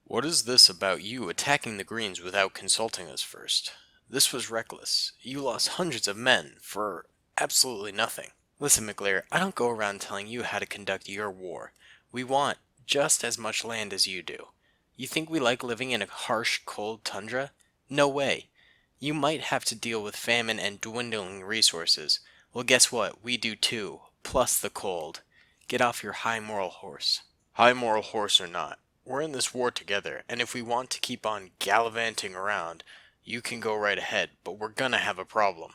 What is this about you attacking the Greens without consulting us first? This was reckless. You lost hundreds of men for absolutely nothing. Listen, McLear, I don't go around telling you how to conduct your war. We want just as much land as you do. You think we like living in a harsh, cold tundra? No way. You might have to deal with famine and dwindling resources. Well, guess what? We do too, plus the cold. Get off your high moral horse. High moral horse or not, we're in this war together, and if we want to keep on gallivanting around, you can go right ahead, but we're gonna have a problem.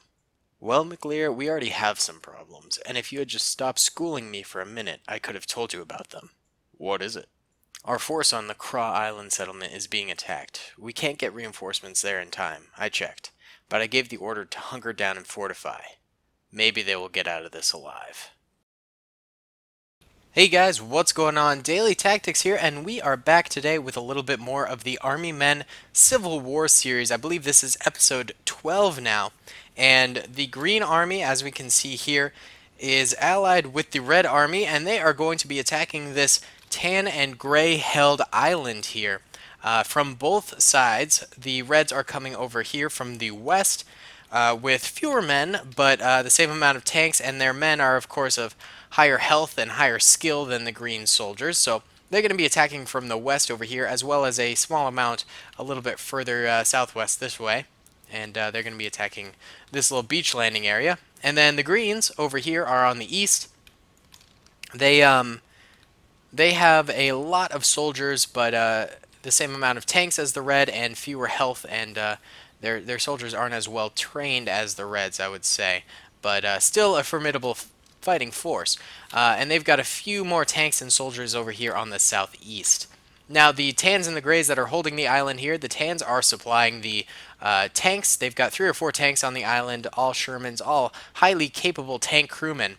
Well, McLear, we already have some problems, and if you had just stopped schooling me for a minute, I could have told you about them. What is it? Our force on the Craw Island settlement is being attacked. We can't get reinforcements there in time. I checked, but I gave the order to hunker down and fortify. Maybe they will get out of this alive. Hey guys, what's going on? Daily Tactics here, and we are back today with a little bit more of the Army Men Civil War series. I believe this is episode 12 now, and the Green Army, as we can see here, is allied with the Red Army, and they are going to be attacking this tan and gray held island here. From both sides, the Reds are coming over here from the west, with fewer men, but the same amount of tanks, and their men are, of course, of higher health and higher skill than the green soldiers. So they're going to be attacking from the west over here, as well as a small amount a little bit further southwest this way. And they're going to be attacking this little beach landing area. And then the greens over here are on the east. They have a lot of soldiers, but the same amount of tanks as the red and fewer health, and their soldiers aren't as well trained as the Reds, I would say, but still a formidable fighting force. And they've got a few more tanks and soldiers over here on the southeast. Now, the Tans and the Greys that are holding the island here, the Tans are supplying the tanks. They've got 3 or 4 tanks on the island, all Shermans, all highly capable tank crewmen.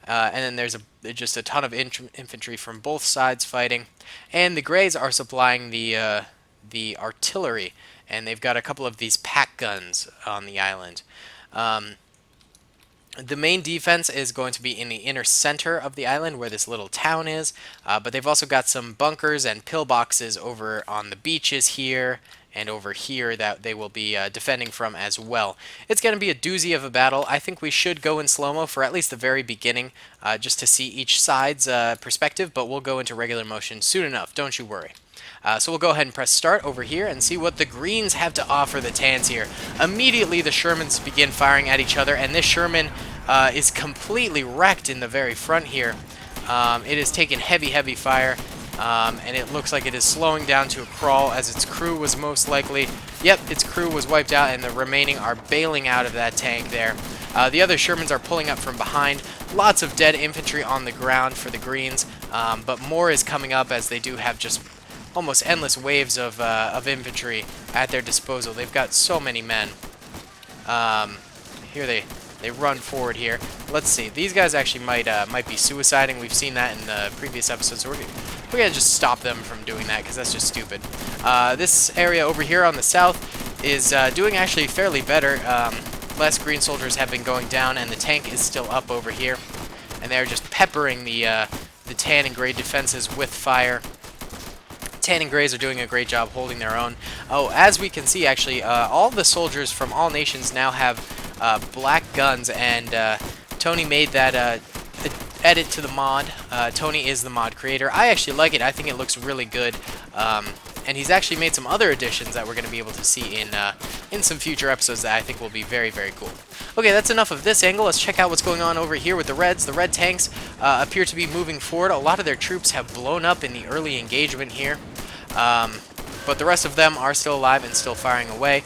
And then there's just a ton of infantry from both sides fighting. And the Greys are supplying the artillery, and they've got a couple of these pack guns on the island. The main defense is going to be in the inner center of the island where this little town is, but they've also got some bunkers and pillboxes over on the beaches here and over here that they will be defending from as well. It's going to be a doozy of a battle. I think we should go in slow-mo for at least the very beginning, just to see each side's perspective, but we'll go into regular motion soon enough, don't you worry. So we'll go ahead and press start over here and see what the Greens have to offer the Tans here. Immediately the Shermans begin firing at each other, and this Sherman is completely wrecked in the very front here. It has taken heavy fire, and it looks like it is slowing down to a crawl, as its crew was most likely. Yep, its crew was wiped out, and the remaining are bailing out of that tank there. The other Shermans are pulling up from behind. Lots of dead infantry on the ground for the Greens, but more is coming up as they do have just almost endless waves of infantry at their disposal. They've got so many men. Here they run forward here. Let's see. These guys actually might be suiciding. We've seen that in the previous episodes, so we're gonna just stop them from doing that because that's just stupid. This area over here on the south is doing actually fairly better. Less green soldiers have been going down, and the tank is still up over here, and they're just peppering the tan and gray defenses with fire. Tan and Greys are doing a great job holding their own. Oh, as we can see, actually, all the soldiers from all nations now have black guns, and Tony made that edit to the mod. Tony is the mod creator. I actually like it. I think it looks really good. And he's actually made some other additions that we're going to be able to see in some future episodes that I think will be very cool. Okay, that's enough of this angle. Let's check out what's going on over here with the Reds. The Red tanks appear to be moving forward. A lot of their troops have blown up in the early engagement here. But the rest of them are still alive and still firing away.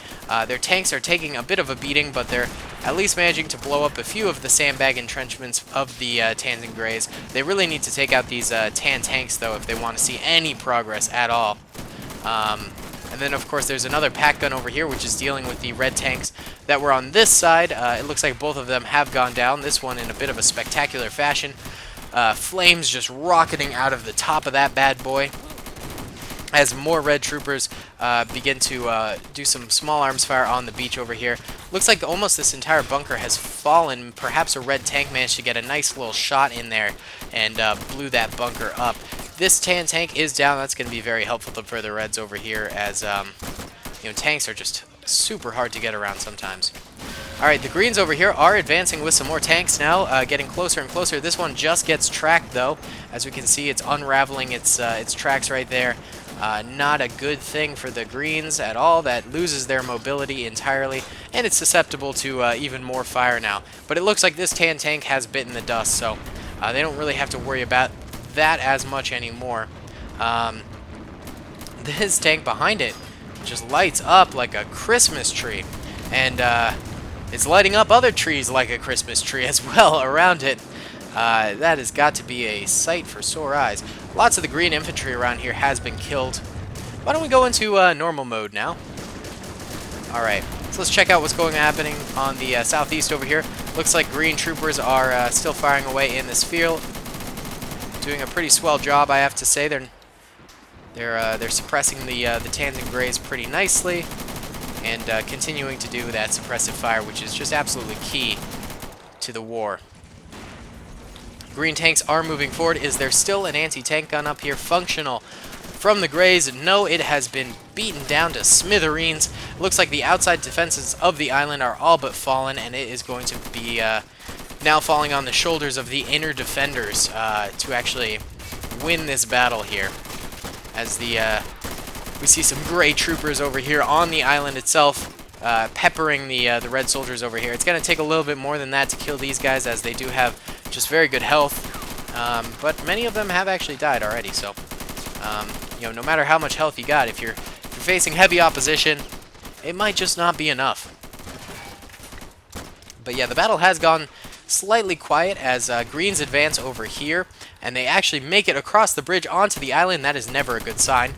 Their tanks are taking a bit of a beating, but they're at least managing to blow up a few of the sandbag entrenchments of the Tans and Greys. They really need to take out these Tan tanks, though, if they want to see any progress at all. And then, of course, there's another pack gun over here, which is dealing with the Red tanks that were on this side. It looks like both of them have gone down, this one in a bit of a spectacular fashion. Flames just rocketing out of the top of that bad boy, as more Red troopers begin to do some small arms fire on the beach over here. Looks like almost this entire bunker has fallen. Perhaps a Red tank managed to get a nice little shot in there and blew that bunker up. this tan tank is down, that's going to be very helpful for the Reds over here, as you know, tanks are just super hard to get around sometimes. Alright, the Greens over here are advancing with some more tanks now, getting closer and closer. This one just gets tracked, though. As we can see, it's unraveling its tracks right there. Not a good thing for the Greens at all. That loses their mobility entirely, and it's susceptible to even more fire now. But it looks like this tan tank has bitten the dust, so they don't really have to worry about that as much anymore. This tank behind it just lights up like a Christmas tree, and it's lighting up other trees like a Christmas tree as well around it. That has got to be a sight for sore eyes. Lots of the green infantry around here has been killed. Why don't we go into normal mode now? Alright, so let's check out what's happening on the southeast over here. Looks like green troopers are still firing away in this field. Doing a pretty swell job, I have to say. They're suppressing the tans and grays pretty nicely, and continuing to do that suppressive fire, which is just absolutely key to the war. Green tanks are moving forward. Is there still an anti-tank gun up here functional from the Greys? No, it has been beaten down to smithereens. It looks like the outside defenses of the island are all but fallen, and it is going to be now falling on the shoulders of the inner defenders to actually win this battle here. As we see some Grey troopers over here on the island itself, peppering the Red soldiers over here. It's going to take a little bit more than that to kill these guys, as they do have just very good health, but many of them have actually died already. So, you know, no matter how much health you got, if you're facing heavy opposition, it might just not be enough. But yeah, the battle has gone slightly quiet as Greens advance over here, and they actually make it across the bridge onto the island. That is never a good sign.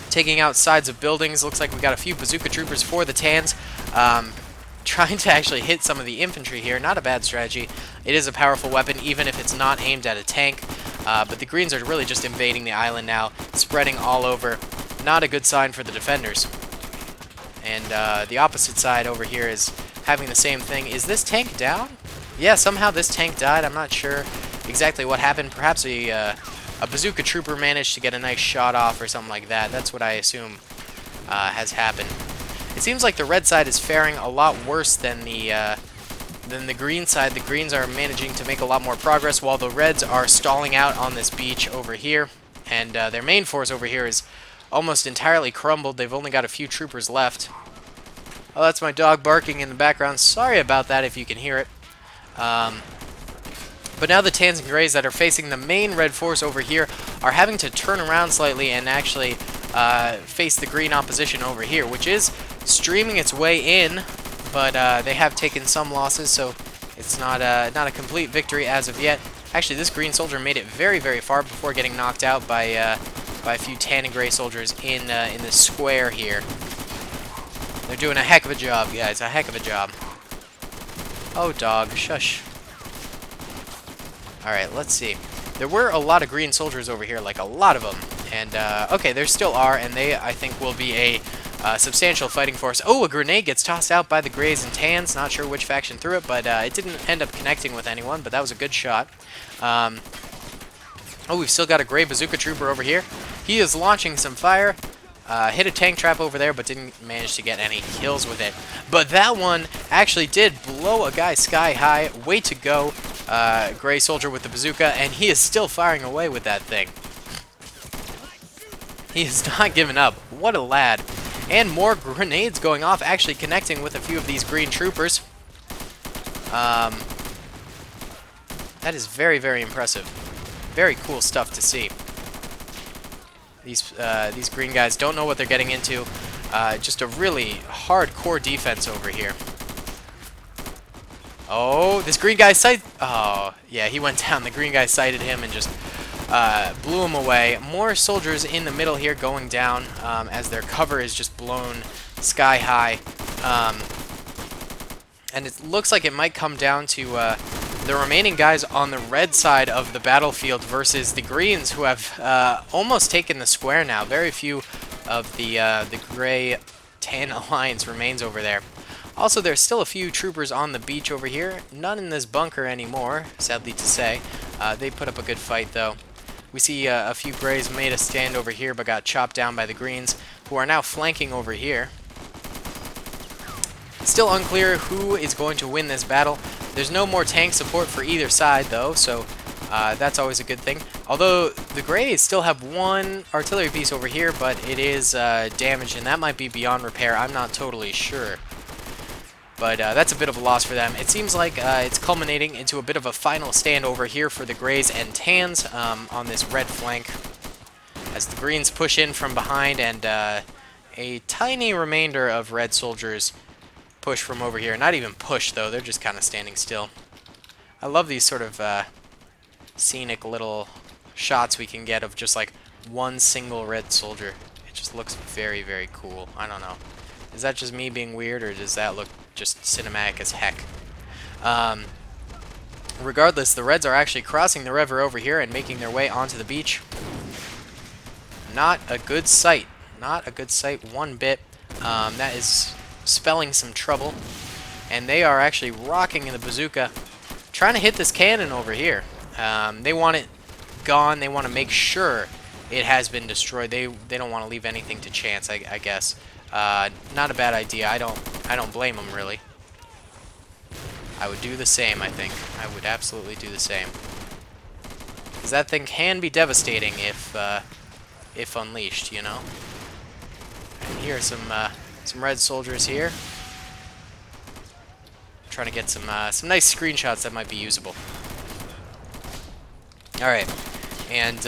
Taking out sides of buildings. Looks like we got a few bazooka troopers for the Tans. Trying to actually hit some of the infantry here. Not a bad strategy. It is a powerful weapon, even if it's not aimed at a tank. But the Greens are really just invading the island now, spreading all over. Not a good sign for the defenders. And the opposite side over here is having the same thing. Is this tank down? Yeah, somehow this tank died. I'm not sure exactly what happened. Perhaps a bazooka trooper managed to get a nice shot off or something like that. That's what I assume has happened. It seems like the red side is faring a lot worse than the green side. The Greens are managing to make a lot more progress, while the Reds are stalling out on this beach over here. And their main force over here is almost entirely crumbled. They've only got a few troopers left. Oh, that's my dog barking in the background. Sorry about that if you can hear it. But now the Tans and Greys that are facing the main red force over here are having to turn around slightly and actually face the green opposition over here, which is streaming its way in, but they have taken some losses, so it's not a complete victory as of yet. Actually, this green soldier made it very, very far before getting knocked out by a few tan and gray soldiers in this square here. They're doing a heck of a job, guys, a heck of a job. Oh, dog, shush. Alright, let's see. There were a lot of green soldiers over here, like a lot of them. And, okay, there still are, and they, I think, will be a substantial fighting force. Oh, a grenade gets tossed out by the Greys and Tans. Not sure which faction threw it, but it didn't end up connecting with anyone, but that was a good shot. Oh, we've still got a Grey bazooka trooper over here. He is launching some fire. Hit a tank trap over there, but didn't manage to get any kills with it. But that one actually did blow a guy sky high. Way to go, Grey soldier with the bazooka, and he is still firing away with that thing. He is not giving up. What a lad. And more grenades going off, actually connecting with a few of these green troopers. That is very, very impressive. Very cool stuff to see. These green guys don't know what they're getting into. Just a really hardcore defense over here. Oh, this green guy sighted... Oh, yeah, he went down. The green guy sighted him and just blew him away. More soldiers in the middle here going down as their cover is just blown sky high. And it looks like it might come down to the remaining guys on the red side of the battlefield versus the Greens, who have almost taken the square now. Very few of the Gray-Tan alliance remains over there. Also, there's still a few troopers on the beach over here. None in this bunker anymore, sadly to say. They put up a good fight, though. We see a few Greys made a stand over here, but got chopped down by the Greens, who are now flanking over here. Still unclear who is going to win this battle. There's no more tank support for either side, though, so that's always a good thing. Although the Greys still have one artillery piece over here, but it is damaged, and that might be beyond repair. I'm not totally sure. But that's a bit of a loss for them. It seems like it's culminating into a bit of a final stand over here for the Greys and Tans on this red flank, as the Greens push in from behind, and a tiny remainder of red soldiers push from over here. Not even push, though. They're just kind of standing still. I love these sort of scenic little shots we can get of just like one single red soldier. It just looks very, very cool. I don't know. Is that just me being weird, or does that look just cinematic as heck? Regardless, the Reds are actually crossing the river over here and making their way onto the beach. Not a good sight. Not a good sight one bit. That is spelling some trouble. And they are actually rocking in the bazooka, trying to hit this cannon over here. They want it gone. They want to make sure it has been destroyed. They don't want to leave anything to chance, I guess. Not a bad idea. I don't blame them, really. I would do the same, I think. I would absolutely do the same. Because that thing can be devastating if unleashed, you know? And here are some red soldiers here. Trying to get some nice screenshots that might be usable. Alright. And,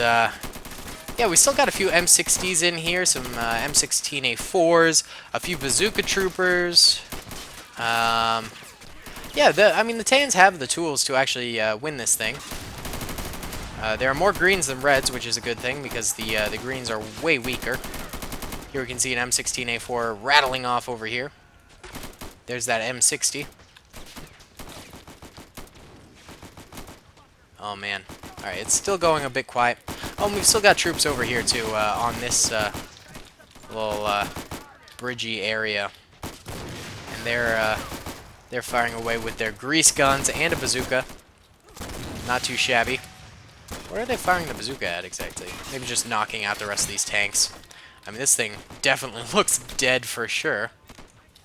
yeah, we still got a few M60s in here, some M16A4s, a few bazooka troopers. Yeah, I mean, the Tans have the tools to actually win this thing. There are more greens than reds, which is a good thing, because the greens are way weaker. Here we can see an M16A4 rattling off over here. There's that M60. Oh, man. Alright, it's still going a bit quiet. Oh, and we've still got troops over here, too, on this little bridgey area. And they're firing away with their grease guns and a bazooka. Not too shabby. Where are they firing the bazooka at, exactly? Maybe just knocking out the rest of these tanks. I mean, this thing definitely looks dead for sure.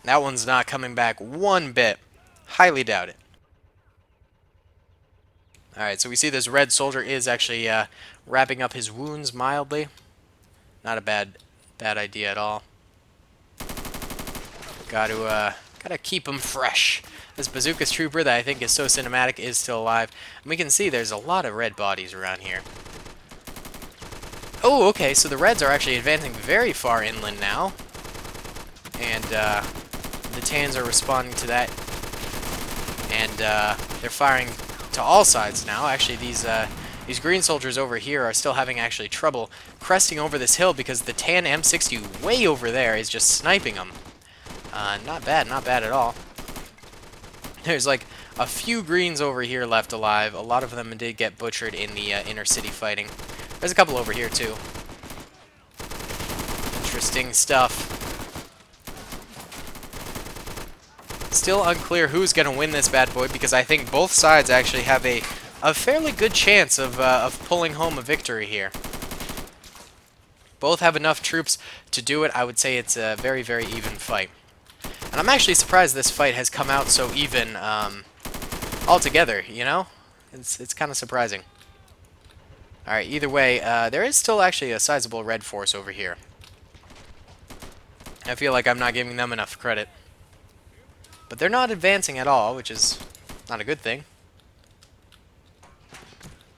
That one's not coming back one bit. Highly doubt it. Alright, so we see this red soldier is actually wrapping up his wounds mildly. Not a bad idea at all. Gotta keep him fresh. This bazooka trooper that I think is so cinematic is still alive. And we can see there's a lot of red bodies around here. Oh, okay, so the Reds are actually advancing very far inland now. And the Tans are responding to that. And they're firing to all sides now. Actually, these green soldiers over here are still having actually trouble cresting over this hill because the Tan M60 way over there is just sniping them. Not bad at all. There's like a few greens over here left alive. A lot of them did get butchered in the inner city fighting. There's a couple over here too. Interesting stuff. Still unclear who's going to win this bad boy because I think both sides actually have a fairly good chance of pulling home a victory here. Both have enough troops to do it. I would say it's a very, very even fight. And I'm actually surprised this fight has come out so even altogether, you know? It's kind of surprising. Alright, either way, there is still actually a sizable red force over here. I feel like I'm not giving them enough credit. But they're not advancing at all, which is not a good thing.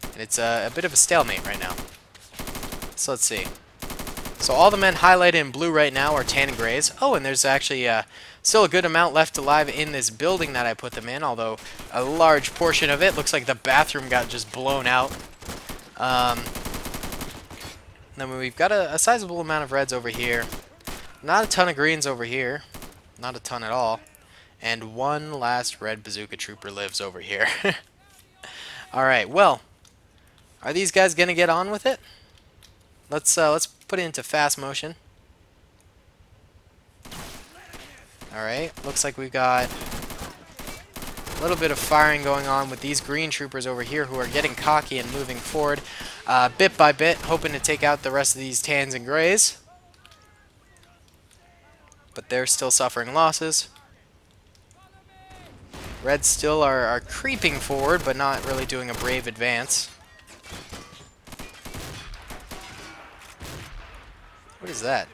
And it's a bit of a stalemate right now. So let's see. So all the men highlighted in blue right now are tan and grays. Oh, and there's actually still a good amount left alive in this building that I put them in, although a large portion of it looks like the bathroom got just blown out. Then we've got a sizable amount of reds over here. Not a ton of greens over here. Not a ton at all. And one last red bazooka trooper lives over here. Alright, well, are these guys going to get on with it? Let's put it into fast motion. Alright, looks like we've got A little bit of firing going on with these green troopers over here who are getting cocky and moving forward bit by bit, hoping to take out the rest of these tans and grays. But they're still suffering losses. Reds still are creeping forward, but not really doing a brave advance. What is that?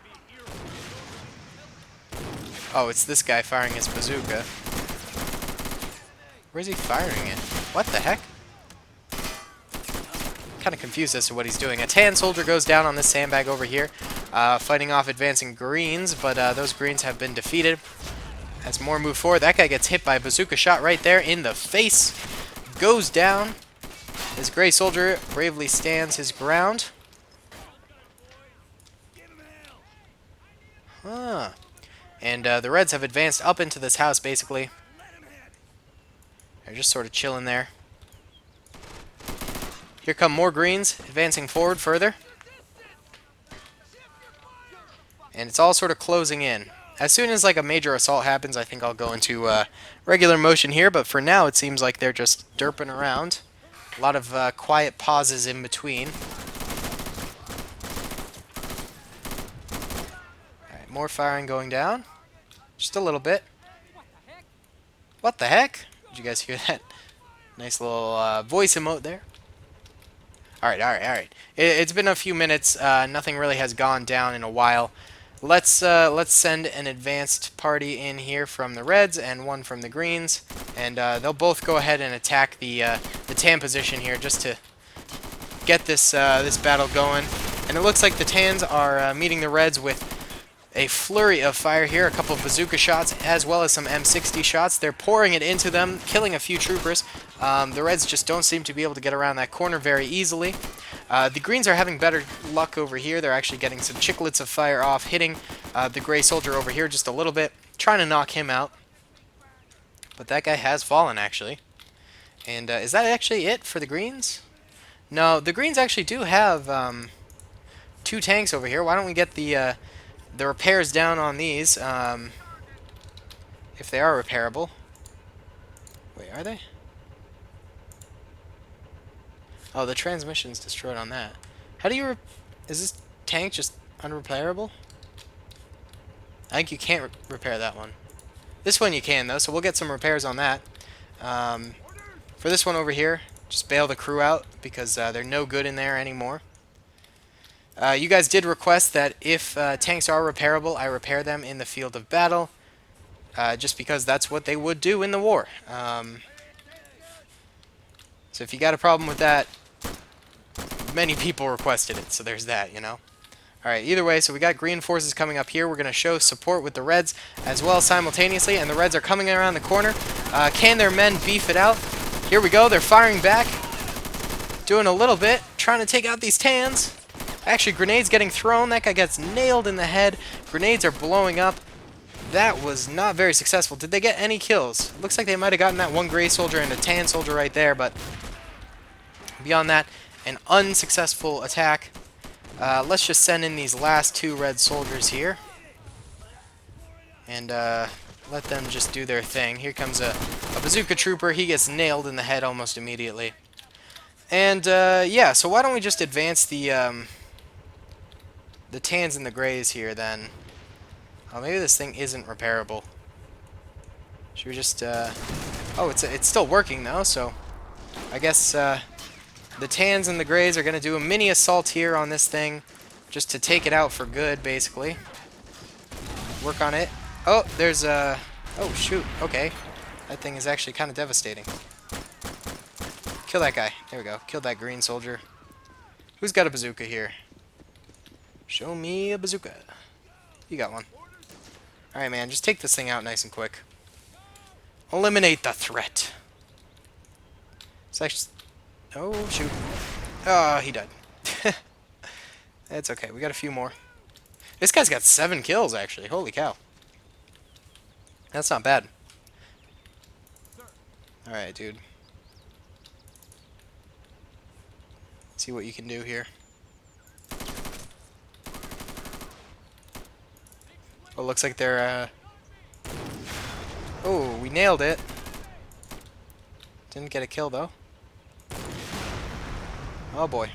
Oh, it's this guy firing his bazooka. Where's he firing it? What the heck? Kind of confused as to what he's doing. A tan soldier goes down on this sandbag over here, fighting off advancing greens, but those greens have been defeated. As more move forward, that guy gets hit by a bazooka shot right there in the face. Goes down. This gray soldier bravely stands his ground. Huh. And the Reds have advanced up into this house, basically. They're just sort of chilling there. Here come more greens, advancing forward further. And it's all sort of closing in. As soon as like a major assault happens, I think I'll go into regular motion here. But for now, it seems like they're just derping around. A lot of quiet pauses in between. Alright, more firing going down. Just a little bit. What the heck? Did you guys hear that? Nice little voice emote there. Alright. It's been a few minutes. Nothing really has gone down in a while. Let's send an advanced party in here from the Reds and one from the Greens, and they'll both go ahead and attack the tan position here just to get this this battle going. And it looks like the Tans are meeting the Reds with a flurry of fire here, a couple of bazooka shots as well as some M60 shots. They're pouring it into them, killing a few troopers. The Reds just don't seem to be able to get around that corner very easily. The Greens are having better luck over here. They're actually getting some chiclets of fire off, hitting the gray soldier over here just a little bit, trying to knock him out. But that guy has fallen, actually. And is that actually it for the Greens? No, the Greens actually do have 2 tanks over here. Why don't we get the repairs down on these, if they are repairable. Wait, are they? Oh, the transmission's destroyed on that. How do you... is this tank just unrepairable? I think you can't repair that one. This one you can, though, so we'll get some repairs on that. For this one over here, just bail the crew out, because they're no good in there anymore. You guys did request that if tanks are repairable, I repair them in the field of battle, just because that's what they would do in the war. So if you got a problem with that, many people requested it, so there's that, you know. Alright, either way, so we got green forces coming up here. We're going to show support with the Reds as well simultaneously, and the Reds are coming around the corner. Can their men beef it out? Here we go, they're firing back. Doing a little bit, trying to take out these Tans. Actually, grenades getting thrown. That guy gets nailed in the head. Grenades are blowing up. That was not very successful. Did they get any kills? Looks like they might have gotten that one gray soldier and a tan soldier right there, but beyond that, an unsuccessful attack. Let's just send in these last 2 red soldiers here. And let them just do their thing. Here comes a bazooka trooper. He gets nailed in the head almost immediately. And yeah, so why don't we just advance the tans and the grays here then. Oh, maybe this thing isn't repairable. Should we just oh, it's still working though, so I guess the tans and the grays are going to do a mini assault here on this thing just to take it out for good, basically. Work on it. Oh, there's a... oh, shoot. Okay. That thing is actually kind of devastating. Kill that guy. There we go. Killed that green soldier. Who's got a bazooka here? Show me a bazooka. You got one. Alright, man. Just take this thing out nice and quick. Eliminate the threat. It's actually... oh, shoot. Oh, he died. It's okay. We got a few more. This guy's got 7 kills, actually. Holy cow. That's not bad. Alright, dude. See what you can do here. Well, looks like they're, oh, we nailed it. Didn't get a kill, though. Oh, boy.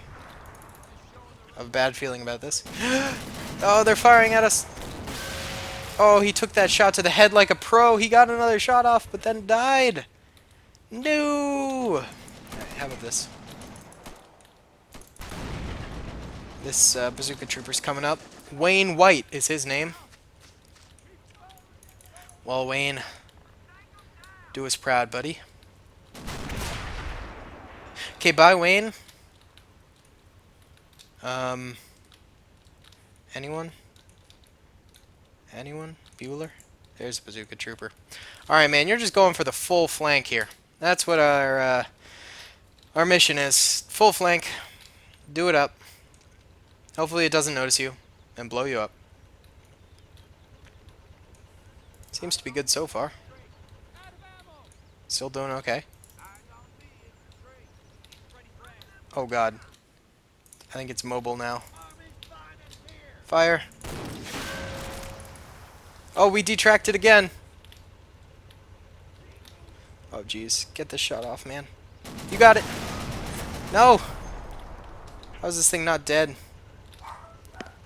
I have a bad feeling about this. Oh, they're firing at us. Oh, he took that shot to the head like a pro. He got another shot off, but then died. No! Alright, how about this? This bazooka trooper's coming up. Wayne White is his name. Well, Wayne, do us proud, buddy. Okay, bye, Wayne. Anyone? Anyone? Bueller? There's a bazooka trooper. Alright, man, you're just going for the full flank here. That's what our mission is. Full flank. Do it up. Hopefully it doesn't notice you and blow you up. Seems to be good so far. Still doing okay. Oh god. I think it's mobile now. Fire. Oh, we detracted again. Oh jeez. Get this shot off, man. You got it. No! How is this thing not dead?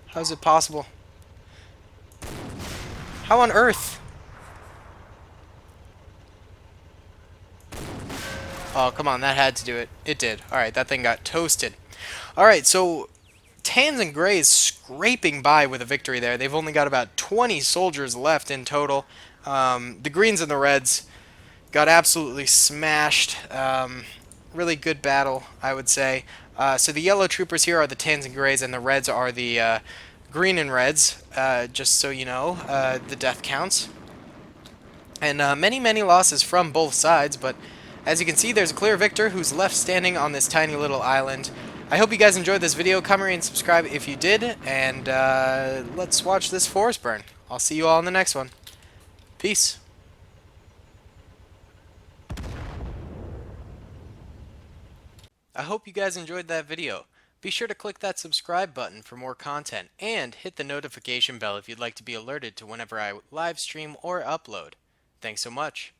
How is it possible? How on earth? Oh, come on, that had to do it. It did. Alright, that thing got toasted. Alright, so Tans and Greys scraping by with a victory there. They've only got about 20 soldiers left in total. The Greens and the Reds got absolutely smashed. Really good battle, I would say. So the yellow troopers here are the Tans and Greys, and the Reds are the Green and Reds, just so you know, the death counts. And many, many losses from both sides, but as you can see, there's a clear victor who's left standing on this tiny little island. I hope you guys enjoyed this video. Comment and subscribe if you did, and let's watch this forest burn. I'll see you all in the next one. Peace. I hope you guys enjoyed that video. Be sure to click that subscribe button for more content, and hit the notification bell if you'd like to be alerted to whenever I live stream or upload. Thanks so much.